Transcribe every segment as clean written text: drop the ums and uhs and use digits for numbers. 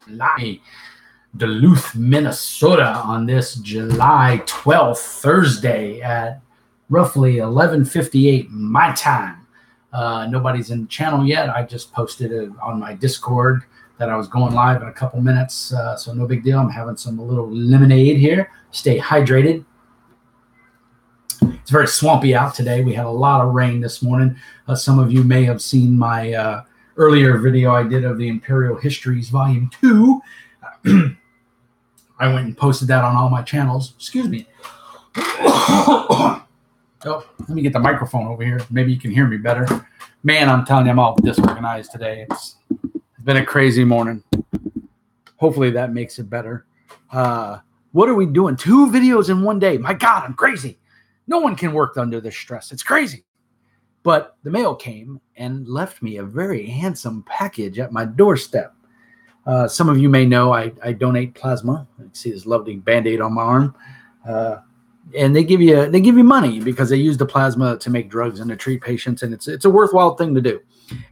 July, Duluth, Minnesota on this July 12th, Thursday at roughly 11:58 my time. Nobody's in the channel yet. I just posted it on my Discord that I was going live in a couple minutes, so no big deal. I'm having some little lemonade here. Stay hydrated. It's very swampy out today. We had a lot of rain this morning. Some of you may have seen my earlier video I did of the Imperial Histories Volume 2. I went and posted that on all my channels. Excuse me. Oh, let me get the microphone over here. Maybe you can hear me better. Man, I'm telling you, I'm all disorganized today. It's been a crazy morning. Hopefully that makes it better. What are we doing? 2 videos in one day. My God, I'm crazy. No one can work under this stress. It's crazy. But the mail came and left me a very handsome package at my doorstep. Some of you may know I donate plasma. You can see this lovely Band-Aid on my arm. And they give you money because they use the plasma to make drugs and to treat patients, and it's a worthwhile thing to do.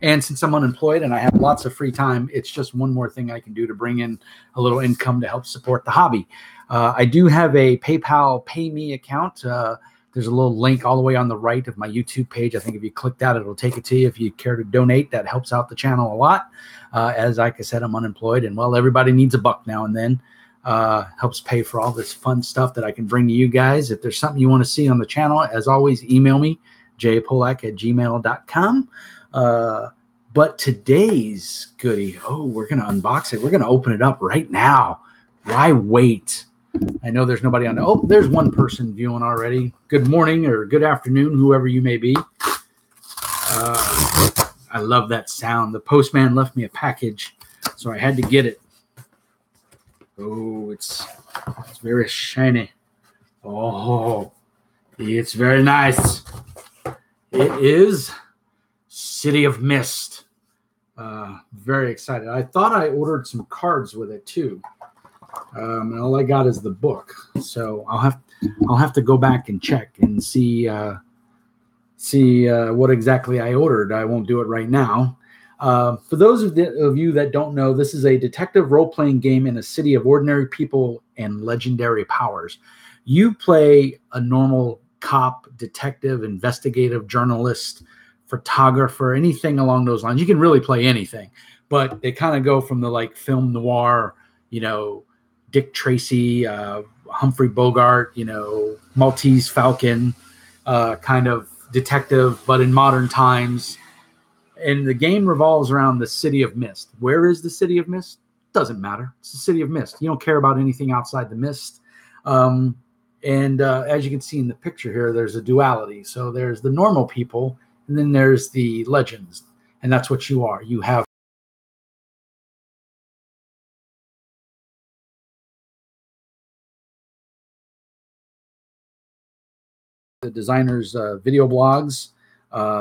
And since I'm unemployed and I have lots of free time, it's just one more thing I can do to bring in a little income to help support the hobby. I do have a PayPal Pay Me account. There's a little link all the way on the right of my YouTube page. I think if you click that, it'll take it to you. If you care to donate, that helps out the channel a lot. As like I said, I'm unemployed, and well, everybody needs a buck now and then. Helps pay for all this fun stuff that I can bring to you guys. If there's something you want to see on the channel, as always, email me, jpolak@gmail.com. But today's goodie, we're going to unbox it. We're going to open it up right now. Why wait? I know there's nobody on. Oh, there's one person viewing already. Good morning or good afternoon, whoever you may be. I love that sound. The postman left me a package, so I had to get it. Oh, it's very shiny. Oh, it's very nice. It is City of Mist. Very excited. I thought I ordered some cards with it too. And all I got is the book, so I'll have to go back and check and see what exactly I ordered. I won't do it right now. For those of you that don't know, this is a detective role-playing game in a city of ordinary people and legendary powers. You play a normal cop, detective, investigative, journalist, photographer, anything along those lines. You can really play anything, but they kind of go from the like film noir, Dick Tracy, Humphrey Bogart, Maltese Falcon kind of detective, but in modern times. And the game revolves around the City of Mist. Where is the City of Mist? Doesn't matter. It's the City of Mist. You don't care about anything outside the mist. And as you can see in the picture here, there's a duality. So there's the normal people, and then there's the legends. And that's what you are. You have the designers' video blogs.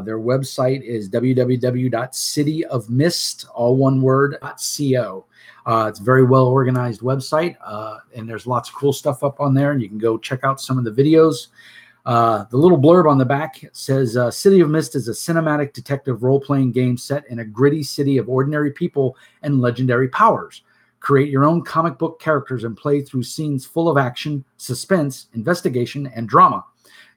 Their website is www.cityofmist, all one word, .co. It's a very well organized website, and there's lots of cool stuff up on there, and you can go check out some of the videos. The little blurb on the back says, City of Mist is a cinematic detective role-playing game set in a gritty city of ordinary people and legendary powers. Create your own comic book characters and play through scenes full of action, suspense, investigation, and drama.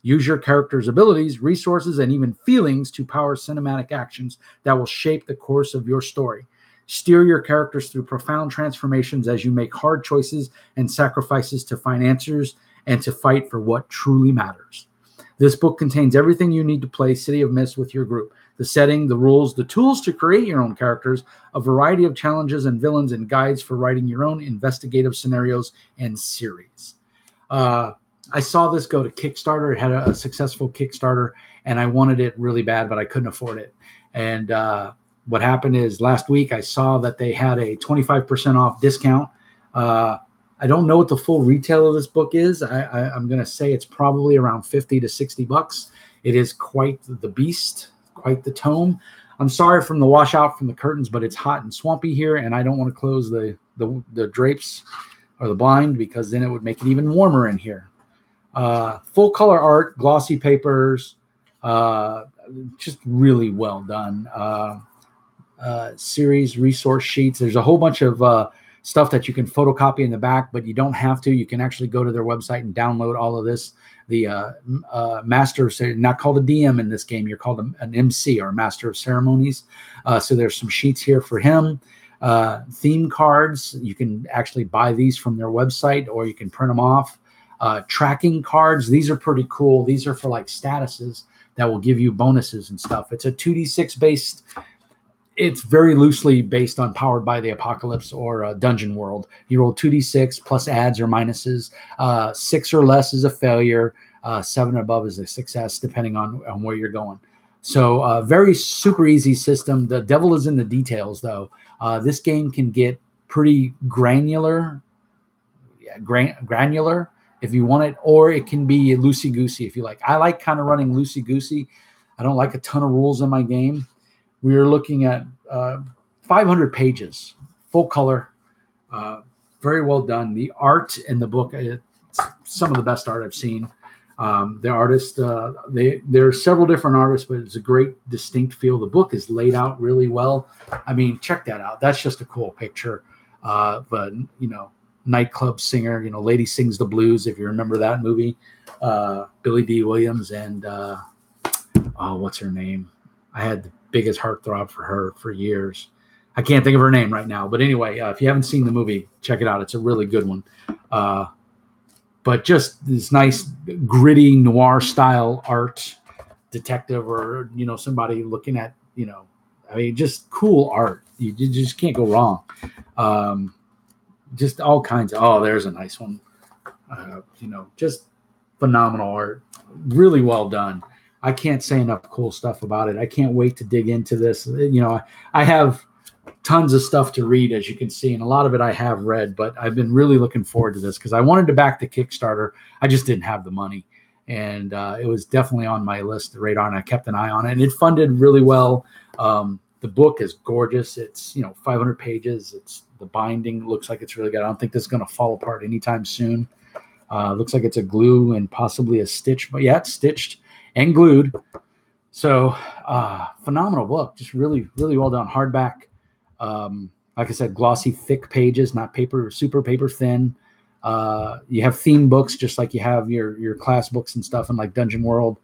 Use your character's abilities, resources, and even feelings to power cinematic actions that will shape the course of your story. Steer your characters through profound transformations as you make hard choices and sacrifices to find answers and to fight for what truly matters. This book contains everything you need to play City of Mist with your group. The setting, the rules, the tools to create your own characters, a variety of challenges and villains, and guides for writing your own investigative scenarios and series. I saw this go to Kickstarter. It had a successful Kickstarter, and I wanted it really bad, but I couldn't afford it. And what happened is last week I saw that they had a 25% off discount. I don't know what the full retail of this book is. I'm going to say it's probably around $50 to $60. It is quite the beast, quite the tome. I'm sorry from the washout from the curtains, but it's hot and swampy here, and I don't want to close the drapes or the blind because then it would make it even warmer in here. Full color art, glossy papers, just really well done. Series resource sheets. There's a whole bunch of stuff that you can photocopy in the back, but you don't have to. You can actually go to their website and download all of this. The master, not called a DM in this game, you're called an MC, or master of ceremonies. So there's some sheets here for him. Theme cards, you can actually buy these from their website, or you can print them off. Tracking cards, these are pretty cool. These are for like statuses that will give you bonuses and stuff. It's a 2d6 based. It's very loosely based on Powered by the Apocalypse or Dungeon World. You roll 2d6 plus adds or minuses. 6 or less is a failure. 7 or above is a success, depending on where you're going. So very super easy system. The devil is in the details, though. This game can get pretty granular if you want it, or it can be loosey-goosey if you like. I like kind of running loosey-goosey. I don't like a ton of rules in my game. We are looking at 500 pages, full color, very well done. The art in the book, it's some of the best art I've seen. The artist, there are several different artists, but it's a great distinct feel. The book is laid out really well. I mean, check that out. That's just a cool picture. But, nightclub singer, Lady Sings the Blues, if you remember that movie. Billy D. Williams and, what's her name? I had the biggest heartthrob for her for years. I can't think of her name right now. But anyway, if you haven't seen the movie, check it out. It's a really good one. But just this nice, gritty, noir-style art, detective, or, somebody looking at, just cool art. You just can't go wrong. Just all kinds of, there's a nice one. Just phenomenal art. Really well done. I can't say enough cool stuff about it. I can't wait to dig into this. I have tons of stuff to read, as you can see, and a lot of it I have read, but I've been really looking forward to this because I wanted to back the Kickstarter. I just didn't have the money, and it was definitely on my list, the radar, and I kept an eye on it, and it funded really well. The book is gorgeous. It's 500 pages. The binding looks like it's really good. I don't think this is going to fall apart anytime soon. Looks like it's a glue and possibly a stitch, but yeah, it's stitched and glued. So phenomenal book, just really, really well done. Hardback. Like I said, glossy, thick pages, not super paper thin. You have theme books, just like you have your class books and stuff in like Dungeon World.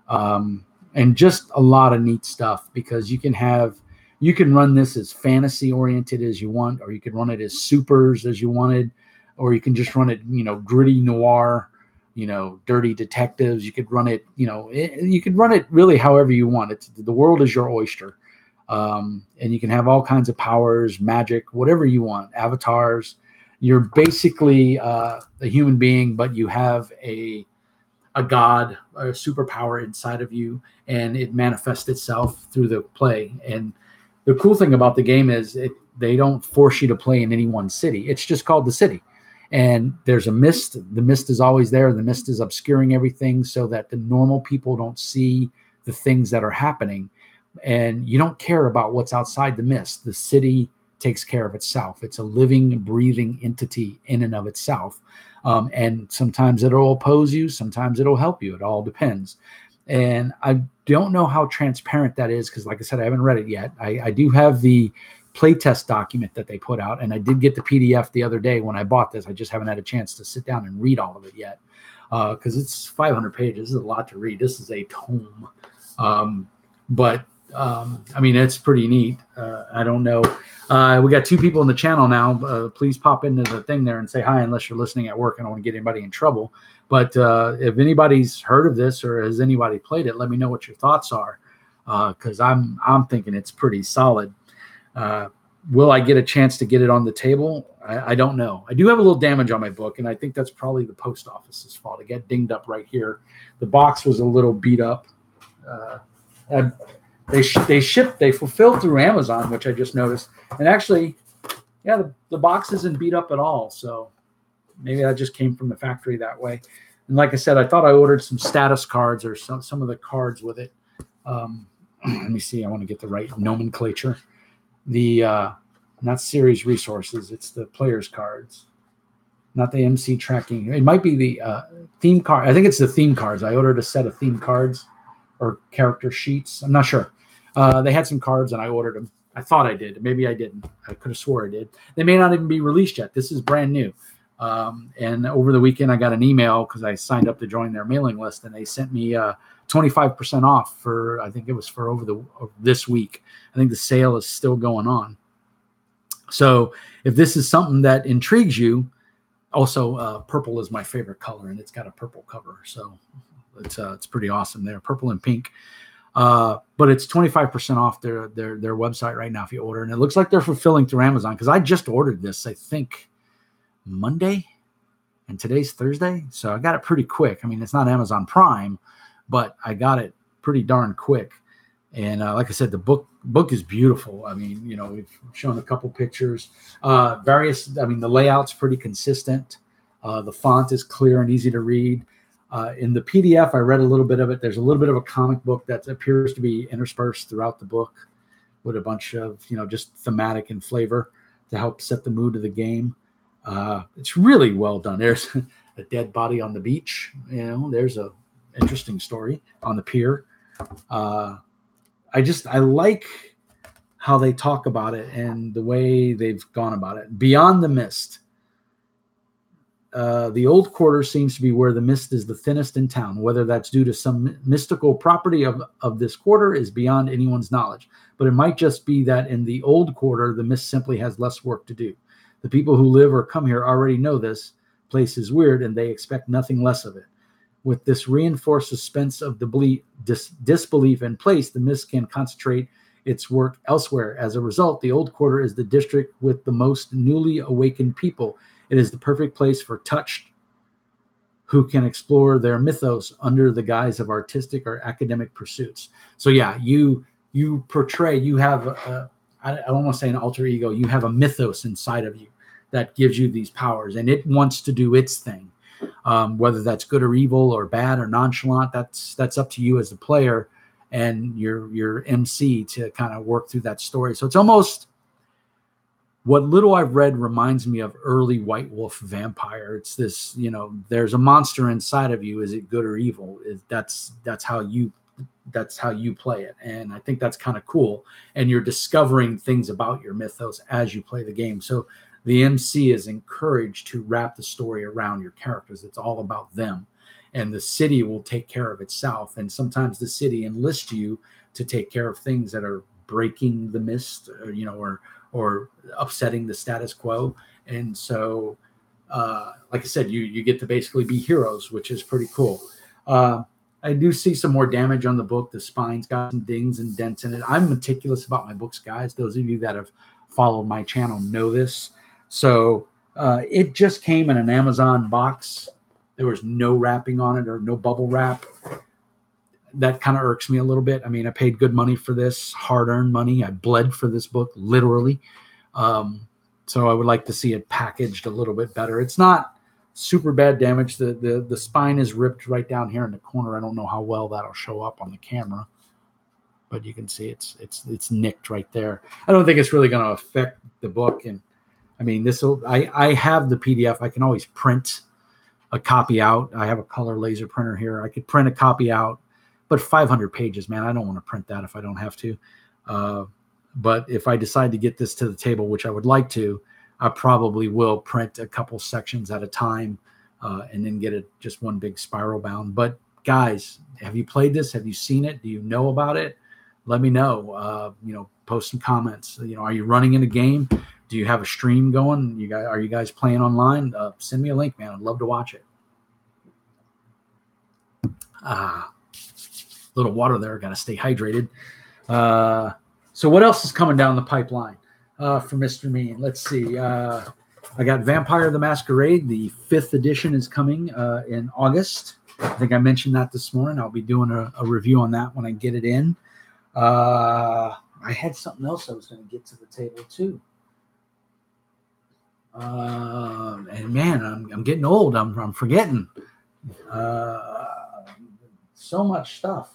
And just a lot of neat stuff, because you can run this as fantasy oriented as you want, or you can run it as supers as you wanted, or you can just run it, gritty noir, dirty detectives. You could run it, you could run it really however you want. The world is your oyster. And you can have all kinds of powers, magic, whatever you want, avatars. You're basically a human being, but you have a god, a superpower inside of you, and it manifests itself through the play. And the cool thing about the game is they don't force you to play in any one city. It's just called the city. And there's a mist. The mist is always there. The mist is obscuring everything so that the normal people don't see the things that are happening. And you don't care about what's outside the mist. The city takes care of itself. It's a living, breathing entity in and of itself. And sometimes it'll oppose you. Sometimes it'll help you. It all depends. And I don't know how transparent that is, because like I said, I haven't read it yet. I do have the playtest document that they put out, and I did get the PDF the other day when I bought this. I just haven't had a chance to sit down and read all of it yet, because it's 500 pages. This is a lot to read. This is a tome. But it's pretty neat. I don't know. We got 2 people in the channel now. Please pop into the thing there and say hi, unless you're listening at work. I don't want to get anybody in trouble. But if anybody's heard of this or has anybody played it, let me know what your thoughts are, because I'm thinking it's pretty solid. Will I get a chance to get it on the table? I don't know. I do have a little damage on my book, and I think that's probably the post office's fault. It got dinged up right here. The box was a little beat up. They fulfilled through Amazon, which I just noticed. And actually, yeah, the box isn't beat up at all. So maybe that just came from the factory that way. And like I said, I thought I ordered some status cards or some of the cards with it. Let me see. I want to get the right nomenclature. Not series resources. It's the player's cards, not the MC tracking. It might be the theme card. I think it's the theme cards. I ordered a set of theme cards or character sheets. I'm not sure. They had some cards and I ordered them. I thought I did. Maybe I didn't. I could have swore I did. They may not even be released yet. This is brand new. And over the weekend, I got an email because I signed up to join their mailing list, and they sent me 25% off for, I think it was for this week. I think the sale is still going on. So if this is something that intrigues you, also purple is my favorite color, and it's got a purple cover. So it's pretty awesome there, purple and pink. But it's 25% off their website right now if you order. And it looks like they're fulfilling through Amazon, because I just ordered this, I think, Monday, and today's Thursday. So I got it pretty quick. I mean, it's not Amazon Prime, but I got it pretty darn quick. And like I said, the book is beautiful. I mean, we've shown a couple pictures, the layout's pretty consistent. The font is clear and easy to read. In the PDF, I read a little bit of it. There's a little bit of a comic book that appears to be interspersed throughout the book with a bunch of, just thematic and flavor to help set the mood of the game. It's really well done. There's a dead body on the beach. There's a interesting story on the pier. I like how they talk about it and the way they've gone about it. Beyond the mist. The old quarter seems to be where the mist is the thinnest in town. Whether that's due to some mystical property of this quarter is beyond anyone's knowledge. But it might just be that in the old quarter, the mist simply has less work to do. The people who live or come here already know this place is weird, and they expect nothing less of it. With this reinforced suspense of disbelief in place, the mist can concentrate its work elsewhere. As a result, the old quarter is the district with the most newly awakened people. It is the perfect place for touched who can explore their mythos under the guise of artistic or academic pursuits. So yeah, you have I don't want to say an alter ego. You have a mythos inside of you that gives you these powers, and it wants to do its thing. Whether that's good or evil or bad or nonchalant, that's up to you as the player and your MC to kind of work through that story. So it's almost, what little I've read reminds me of early White Wolf vampire. It's this, there's a monster inside of you. Is it good or evil? That's how you play it. And I think that's kind of cool. And you're discovering things about your mythos as you play the game. So the MC is encouraged to wrap the story around your characters. It's all about them. And the city will take care of itself. And sometimes the city enlists you to take care of things that are breaking the mist, or upsetting the status quo. And so, like I said, you get to basically be heroes, which is pretty cool. I do see some more damage on the book. The spine's got some dings and dents in it. I'm meticulous about my books, guys. Those of you that have followed my channel know this. So it just came in an Amazon box. There was no wrapping on it or no bubble wrap. That kind of irks me a little bit. I mean, I paid good money for this, hard-earned money. I bled for this book, literally. So I would like to see it packaged a little bit better. It's not super bad damage. The spine is ripped right down here in the corner. I don't know how well that'll show up on the camera, but you can see it's nicked right there. I don't think it's really going to affect the book. And I mean, I have the PDF. I can always print a copy out. I have a color laser printer here. I could print a copy out. But 500 pages, man, I don't want to print that if I don't have to. But if I decide to get this to the table, which I would like to, I probably will print a couple sections at a time and then get it just one big spiral bound. But guys, have you played this? Have you seen it? Do you know about it? Let me know. Post some comments. Are you running in a game? Do you have a stream going? Are you guys playing online? Send me a link, man. I'd love to watch it. Little water there. Got to stay hydrated. So what else is coming down the pipeline for Mr. Mean? Let's see. I got Vampire the Masquerade. The 5th edition is coming in August. I think I mentioned that this morning. I'll be doing a review on that when I get it in. I had something else I was going to get to the table too. And man, I'm getting old. I'm forgetting. So much stuff.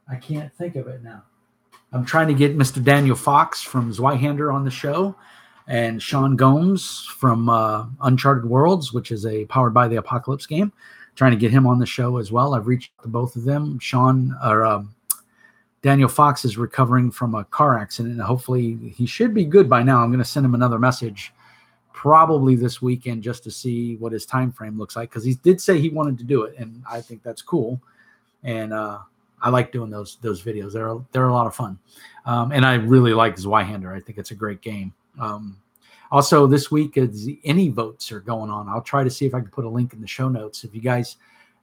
I can't think of it now. I'm trying to get Mr. Daniel Fox from Zweihander on the show, and Sean Gomes from Uncharted Worlds, which is a Powered by the Apocalypse game. Trying to get him on the show as well. I've reached out to both of them. Daniel Fox is recovering from a car accident, and hopefully he should be good by now. I'm going to send him another message probably this weekend just to see what his time frame looks like, because he did say he wanted to do it, and I think that's cool. And I like doing those videos. They're a lot of fun, and I really like Zweihander. I think it's a great game. Also, this week the any votes are going on. I'll try to see if I can put a link in the show notes. If you guys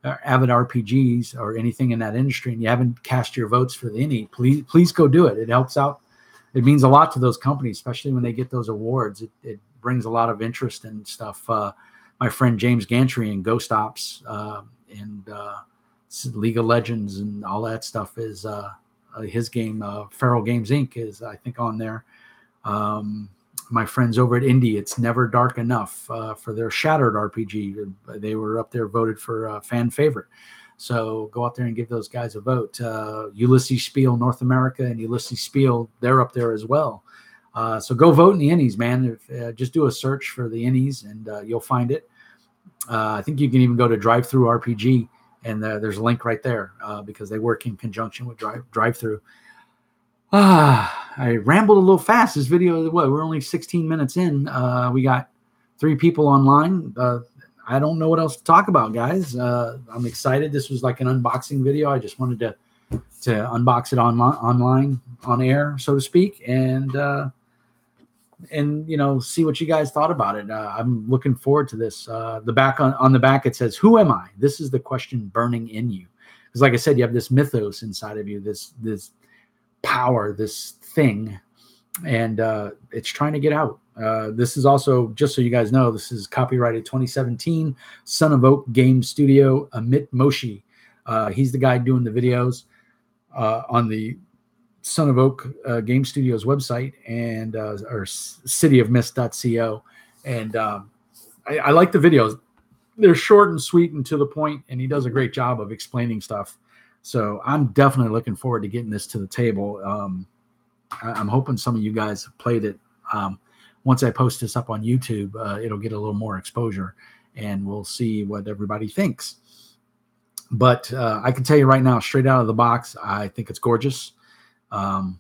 are avid RPGs or anything in that industry and you haven't cast your votes for the any, please go do it. It helps out. It means a lot to those companies, especially when they get those awards. It brings a lot of interest and stuff. My friend James Gantry and Ghost Ops and League of Legends and all that stuff is his game. Feral Games Inc. is, I think, on there. My friends over at Indie, It's Never Dark Enough for their Shattered RPG. They were up there voted for fan favorite. So go out there and give those guys a vote. Ulysses Spiel North America and Ulysses Spiel, they're up there as well. So go vote in the Innies, man. Just do a search for the Innies and you'll find it. I think you can even go to Drive-Thru RPG and there's a link right there because they work in conjunction with Drive-Thru. I rambled a little fast. This video, we're only 16 minutes in. We got 3 people online. I don't know what else to talk about, guys. I'm excited. This was like an unboxing video. I just wanted to unbox it online, on air, so to speak, and see what you guys thought about it. I'm looking forward to this. The back on the back it says, "Who am I?" This is the question burning in you, because, like I said, you have this mythos inside of you, this power, this thing, and it's trying to get out. This is also, just so you guys know, this is copyrighted 2017, Son of Oak Game Studio, Amit Moshi. He's the guy doing the videos on the Son of Oak Game Studios website and or cityofmist.co. And I like the videos. They're short and sweet and to the point, and he does a great job of explaining stuff. So I'm definitely looking forward to getting this to the table. I'm hoping some of you guys have played it. Once I post this up on YouTube, it'll get a little more exposure, and we'll see what everybody thinks. But I can tell you right now, straight out of the box, I think it's gorgeous. And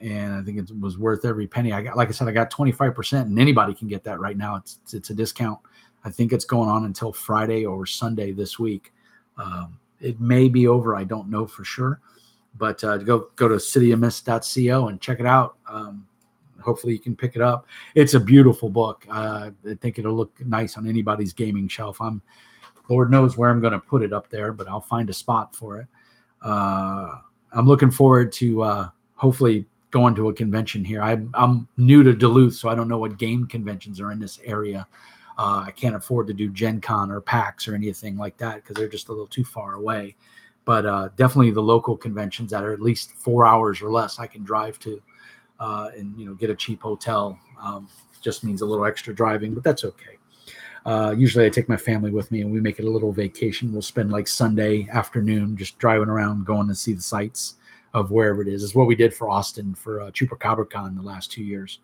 I think it was worth every penny. Like I said, I got 25%, and anybody can get that right now. It's a discount. I think it's going on until Friday or Sunday this week. It may be over. I don't know for sure, but go to cityofmist.co and check it out. Hopefully you can pick it up. It's a beautiful book. I think it'll look nice on anybody's gaming shelf. Lord knows where I'm going to put it up there, but I'll find a spot for it. I'm looking forward to hopefully going to a convention here. I'm new to Duluth, so I don't know what game conventions are in this area. I can't afford to do Gen Con or PAX or anything like that because they're just a little too far away. But definitely the local conventions that are at least 4 hours or less I can drive to and get a cheap hotel. Just means a little extra driving, but that's okay. Usually I take my family with me and we make it a little vacation. We'll spend like Sunday afternoon just driving around, going to see the sights of wherever it is. It's what we did for Austin for ChupacabraCon the last 2 years.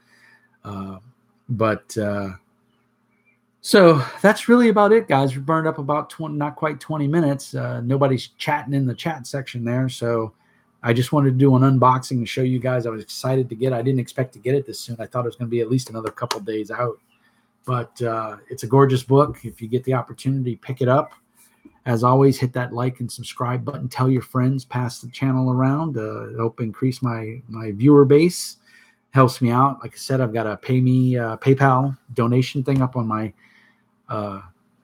So that's really about it, guys. We burned up about not quite 20 minutes. Nobody's chatting in the chat section there. So I just wanted to do an unboxing to show you guys. I was excited to get it. I didn't expect to get it this soon. I thought it was going to be at least another couple of days out. But it's a gorgeous book. If you get the opportunity, pick it up. As always, hit that like and subscribe button. Tell your friends, pass the channel around. Help increase my viewer base. Helps me out. Like I said, I've got a PayPal donation thing up on my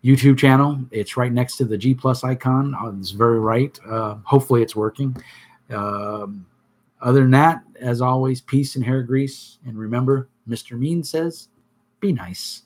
YouTube channel. It's right next to the G+ icon. It's very right. Hopefully it's working. Other than that, as always, peace and hair grease. And remember, Mr. Mean says, be nice.